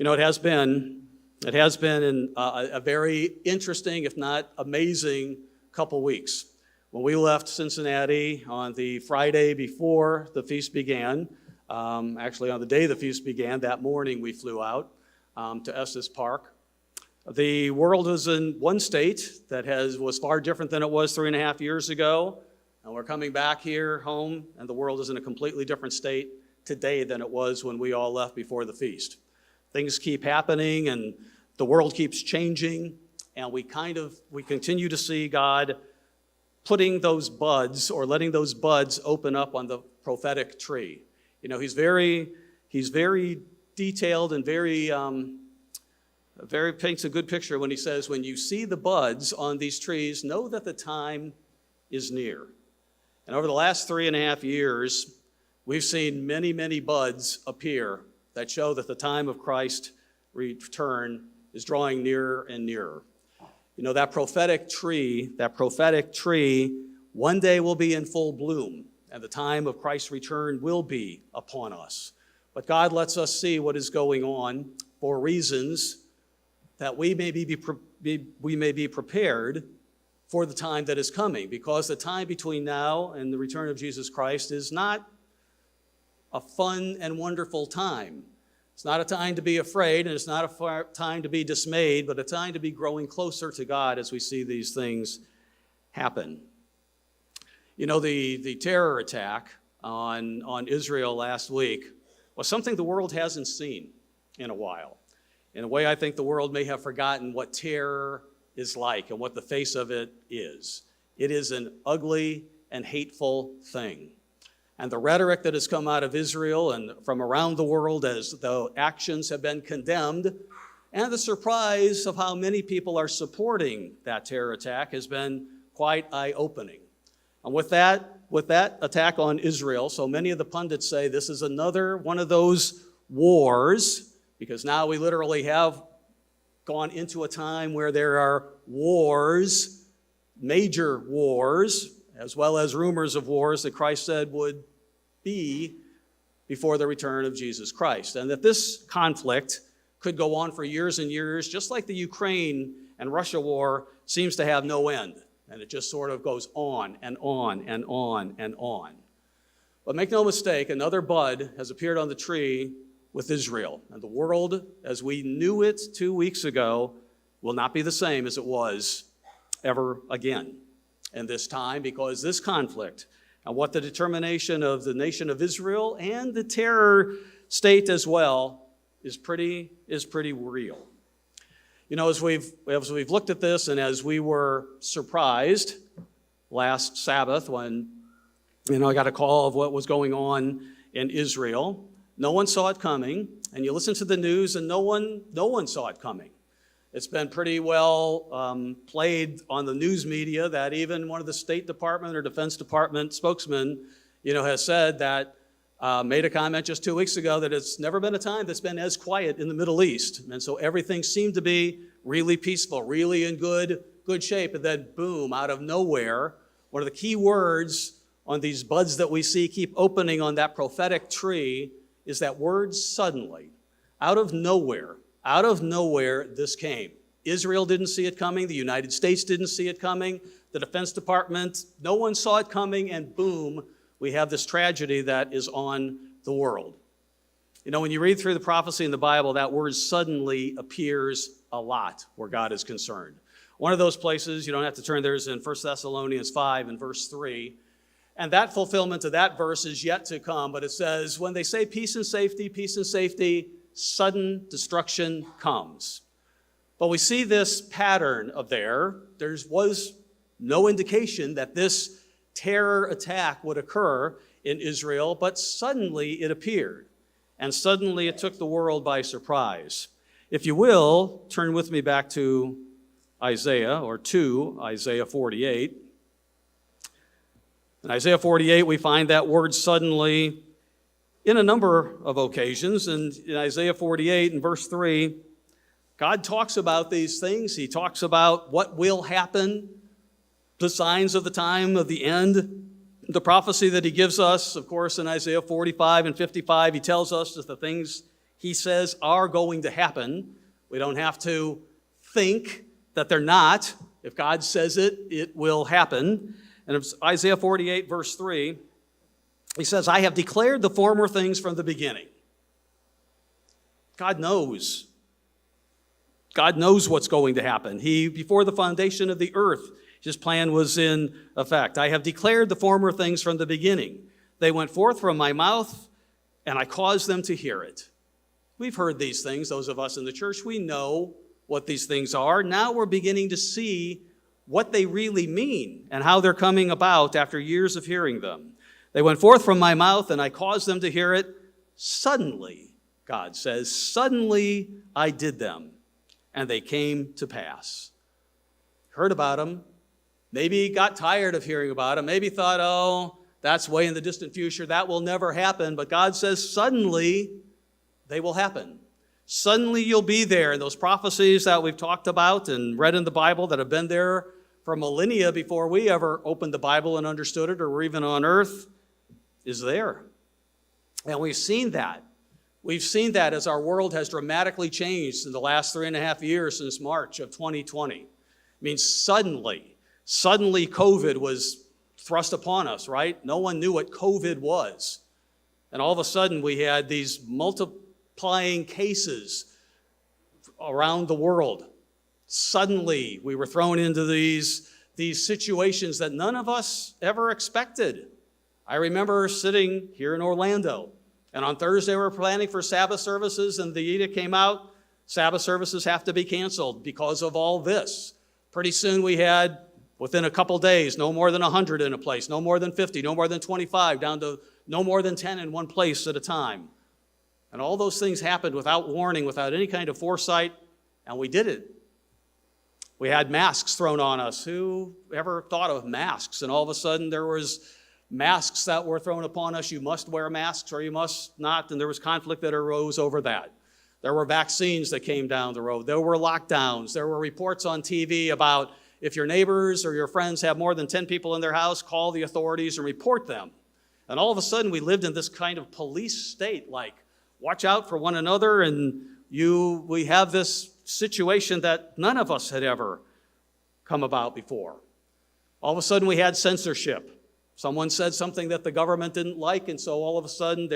It has been a very interesting, if not amazing, couple weeks. When we left Cincinnati on the Friday before the feast began, actually on the day the feast began, that morning we flew out to Estes Park. The world was in one state that was far different than it was 3.5 years ago. And we're coming back here home, and the world is in a completely different state today than it was when we all left before the feast. Things keep happening, and the world keeps changing, and we continue to see God putting those buds, or letting those buds open up on the prophetic tree. He's very detailed and very paints a good picture when he says, when you see the buds on these trees, know that the time is near. And over the last 3.5 years, we've seen many, many buds appear that show that the time of Christ's return is drawing nearer and nearer. That prophetic tree, one day will be in full bloom, and the time of Christ's return will be upon us. But God lets us see what is going on for reasons that we may be prepared for the time that is coming, because the time between now and the return of Jesus Christ is not a fun and wonderful time. It's not a time to be afraid, and it's not a time to be dismayed, but a time to be growing closer to God as we see these things happen. The terror attack on Israel last week was something the world hasn't seen in a while. In a way, I think the world may have forgotten what terror is like and what the face of it is. It is an ugly and hateful thing. And the rhetoric that has come out of Israel and from around the world as though actions have been condemned, and the surprise of how many people are supporting that terror attack has been quite eye-opening. And with that attack on Israel, so many of the pundits say this is another one of those wars, because now we literally have gone into a time where there are wars, major wars, as well as rumors of wars that Christ said would be before the return of Jesus Christ. And that this conflict could go on for years and years, just like the Ukraine and Russia war seems to have no end. And it just sort of goes on and on and on and on. But make no mistake, another bud has appeared on the tree with Israel. And the world, as we knew it 2 weeks ago, will not be the same as it was ever again in this time, because this conflict and what the determination of the nation of Israel and the terror state as well is pretty real. As we've looked at this, and as we were surprised last Sabbath when I got a call of what was going on in Israel, no one saw it coming, and you listen to the news, and no one saw it coming. It's been pretty well played on the news media that even one of the State Department or Defense Department spokesmen, has said that, made a comment just 2 weeks ago that it's never been a time that's been as quiet in the Middle East. And so everything seemed to be really peaceful, really in good shape. And then boom, out of nowhere, one of the key words on these buds that we see keep opening on that prophetic tree is that word suddenly. Out of nowhere, this came. Israel didn't see it coming. The United States didn't see it coming. The Defense Department, no one saw it coming, and boom, we have this tragedy that is on the world. When you read through the prophecy in the Bible, that word suddenly appears a lot where God is concerned. One of those places, you don't have to turn there, is in 1 Thessalonians 5 and verse 3. And that fulfillment of that verse is yet to come, but it says, when they say peace and safety, sudden destruction comes. But we see this pattern of there was no indication that this terror attack would occur in Israel, but suddenly it appeared. And suddenly it took the world by surprise. If you will, turn with me back to Isaiah 48. In Isaiah 48, we find that word suddenly in a number of occasions. And in Isaiah 48 and verse 3, God talks about these things. He talks about what will happen, the signs of the time of the end. The prophecy that he gives us, of course, in Isaiah 45 and 55, he tells us that the things he says are going to happen. We don't have to think that they're not. If God says it, it will happen. And it's Isaiah 48, verse 3, he says, I have declared the former things from the beginning. God knows. God knows what's going to happen. Before the foundation of the earth, his plan was in effect. I have declared the former things from the beginning. They went forth from my mouth, and I caused them to hear it. We've heard these things, those of us in the church. We know what these things are. Now we're beginning to see what they really mean and how they're coming about after years of hearing them. They went forth from my mouth, and I caused them to hear it. Suddenly, God says, suddenly I did them, and they came to pass. Heard about them. Maybe got tired of hearing about them. Maybe thought, oh, that's way in the distant future. That will never happen. But God says, suddenly they will happen. Suddenly you'll be there. And those prophecies that we've talked about and read in the Bible that have been there for millennia before we ever opened the Bible and understood it or were even on earth is there. And we've seen that. We've seen that as our world has dramatically changed in the last 3.5 years since March of 2020. I mean, suddenly COVID was thrust upon us, right? No one knew what COVID was. And all of a sudden we had these multiplying cases around the world. Suddenly we were thrown into these situations that none of us ever expected. I remember sitting here in Orlando, and on Thursday we were planning for Sabbath services, and the edict came out, Sabbath services have to be canceled because of all this. Pretty soon we had, within a couple days, no more than 100 in a place, no more than 50, no more than 25, down to no more than 10 in one place at a time. And all those things happened without warning, without any kind of foresight, and we did it. We had masks thrown on us. Who ever thought of masks? And all of a sudden there was masks that were thrown upon us. You must wear masks or you must not, and there was conflict that arose over that. There were vaccines that came down the road. There were lockdowns. There were reports on TV about if your neighbors or your friends have more than 10 people in their house, call the authorities and report them. And all of a sudden we lived in this kind of police state, like watch out for one another, and we have this situation that none of us had ever come about before. All of a sudden we had censorship. Someone said something that the government didn't like, and so all of a sudden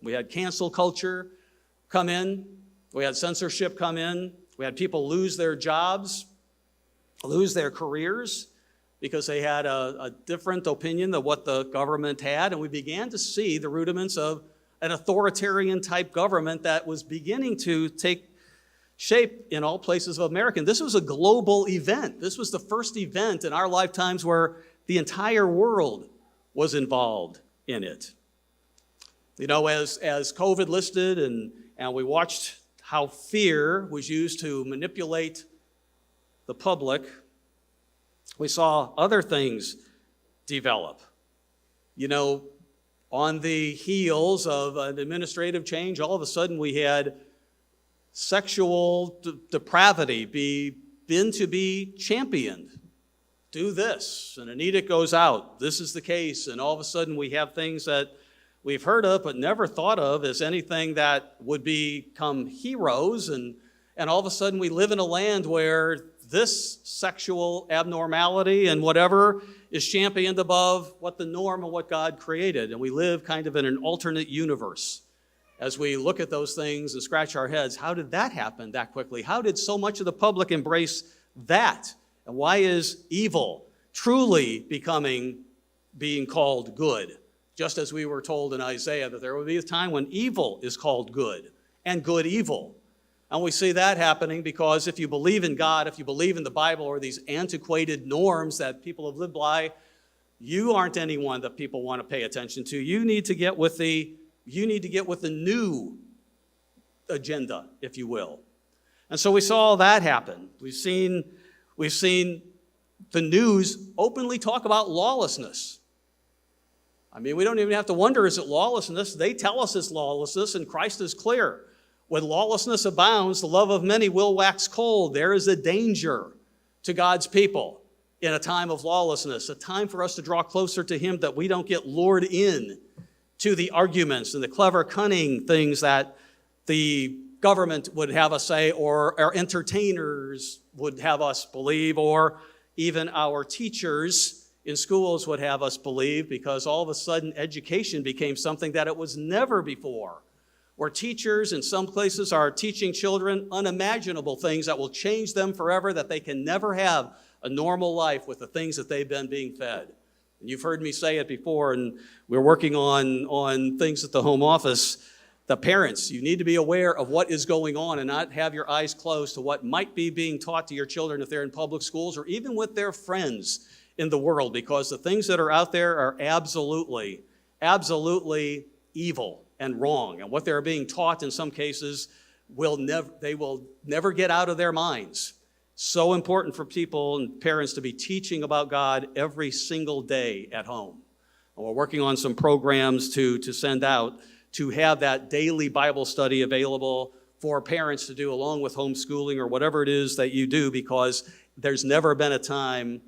we had cancel culture come in. We had censorship come in. We had people lose their jobs, lose their careers because they had a different opinion than what the government had, and we began to see the rudiments of an authoritarian type government that was beginning to take shape in all places of America. And this was a global event. This was the first event in our lifetimes where the entire world was involved in it. You know, as COVID listed and we watched how fear was used to manipulate the public, we saw other things develop. You know, on the heels of an administrative change, all of a sudden we had sexual depravity begin to be championed. Do this, and an edict goes out. This is the case, and all of a sudden we have things that we've heard of but never thought of as anything that would become heroes, and all of a sudden we live in a land where this sexual abnormality and whatever is championed above what the norm and what God created, and we live kind of in an alternate universe. As we look at those things and scratch our heads, how did that happen that quickly? How did so much of the public embrace that? And why is evil truly being called good? Just as we were told in Isaiah that there will be a time when evil is called good and good evil. And we see that happening because if you believe in God, if you believe in the Bible or these antiquated norms that people have lived by, you aren't anyone that people want to pay attention to. You need to get with the new agenda, if you will. And so we saw that happen. We've seen the news openly talk about lawlessness. I mean, we don't even have to wonder, is it lawlessness? They tell us it's lawlessness, and Christ is clear. When lawlessness abounds, the love of many will wax cold. There is a danger to God's people in a time of lawlessness, a time for us to draw closer to Him that we don't get lured in to the arguments and the clever, cunning things that the government would have us say, or our entertainers would have us believe, or even our teachers in schools would have us believe, because all of a sudden education became something that it was never before, where teachers in some places are teaching children unimaginable things that will change them forever, that they can never have a normal life with the things that they've been being fed. And you've heard me say it before, and we're working on things at the home office. The parents, you need to be aware of what is going on and not have your eyes closed to what might be being taught to your children if they're in public schools or even with their friends in the world, because the things that are out there are absolutely evil and wrong. And what they're being taught in some cases they will never get out of their minds. So important for people and parents to be teaching about God every single day at home. And we're working on some programs to send out to have that daily Bible study available for parents to do along with homeschooling or whatever it is that you do, because there's never been a time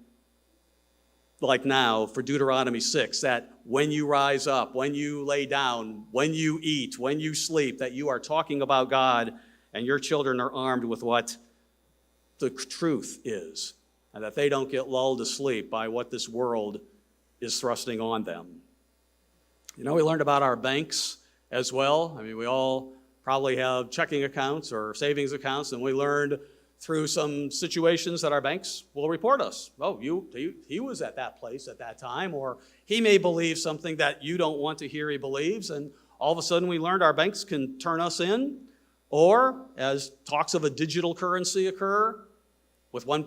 like now for Deuteronomy 6, that when you rise up, when you lay down, when you eat, when you sleep, that you are talking about God and your children are armed with what the truth is, and that they don't get lulled to sleep by what this world is thrusting on them. You know, we learned about our banks as well. I mean, we all probably have checking accounts or savings accounts, and we learned through some situations that our banks will report us. Oh, he was at that place at that time, or he may believe something that you don't want to hear he believes, and all of a sudden we learned our banks can turn us in, or as talks of a digital currency occur, with one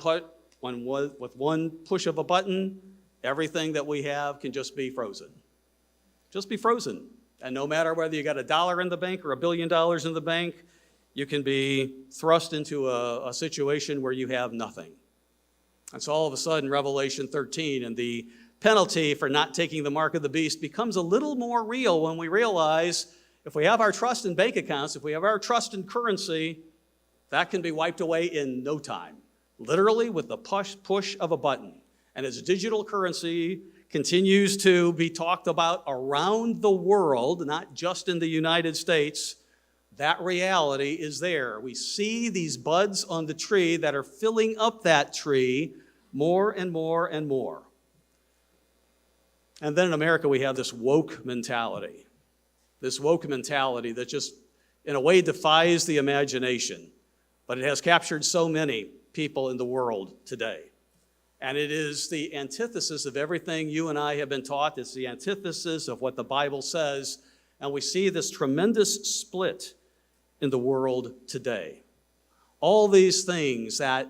push of a button, everything that we have can just be frozen. Just be frozen. And no matter whether you got $1 in the bank or $1 billion in the bank, you can be thrust into a situation where you have nothing. And so all of a sudden, Revelation 13 and the penalty for not taking the mark of the beast becomes a little more real when we realize if we have our trust in bank accounts, if we have our trust in currency, that can be wiped away in no time, literally with the push of a button. And as digital currency continues to be talked about around the world, not just in the United States, that reality is there. We see these buds on the tree that are filling up that tree more and more and more. And then in America, we have this woke mentality. This woke mentality that just, in a way, defies the imagination. But it has captured so many people in the world today. And it is the antithesis of everything you and I have been taught. It's the antithesis of what the Bible says. And we see this tremendous split in the world today. All these things that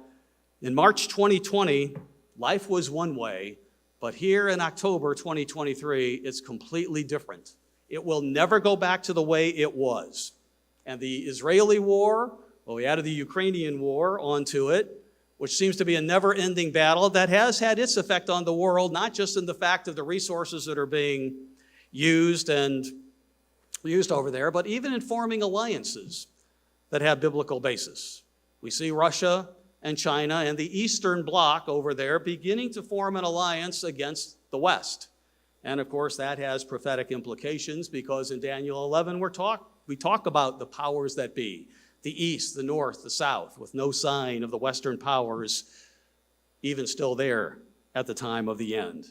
in March 2020, life was one way, but here in October 2023, it's completely different. It will never go back to the way it was. And the Israeli war, well, we added the Ukrainian war onto it, which seems to be a never-ending battle that has had its effect on the world, not just in the fact of the resources that are being used over there, but even in forming alliances that have biblical basis. We see Russia and China and the Eastern Bloc over there beginning to form an alliance against the West. And of course, that has prophetic implications, because in Daniel 11, we talk about the powers that be, the East, the North, the South, with no sign of the Western powers even still there at the time of the end.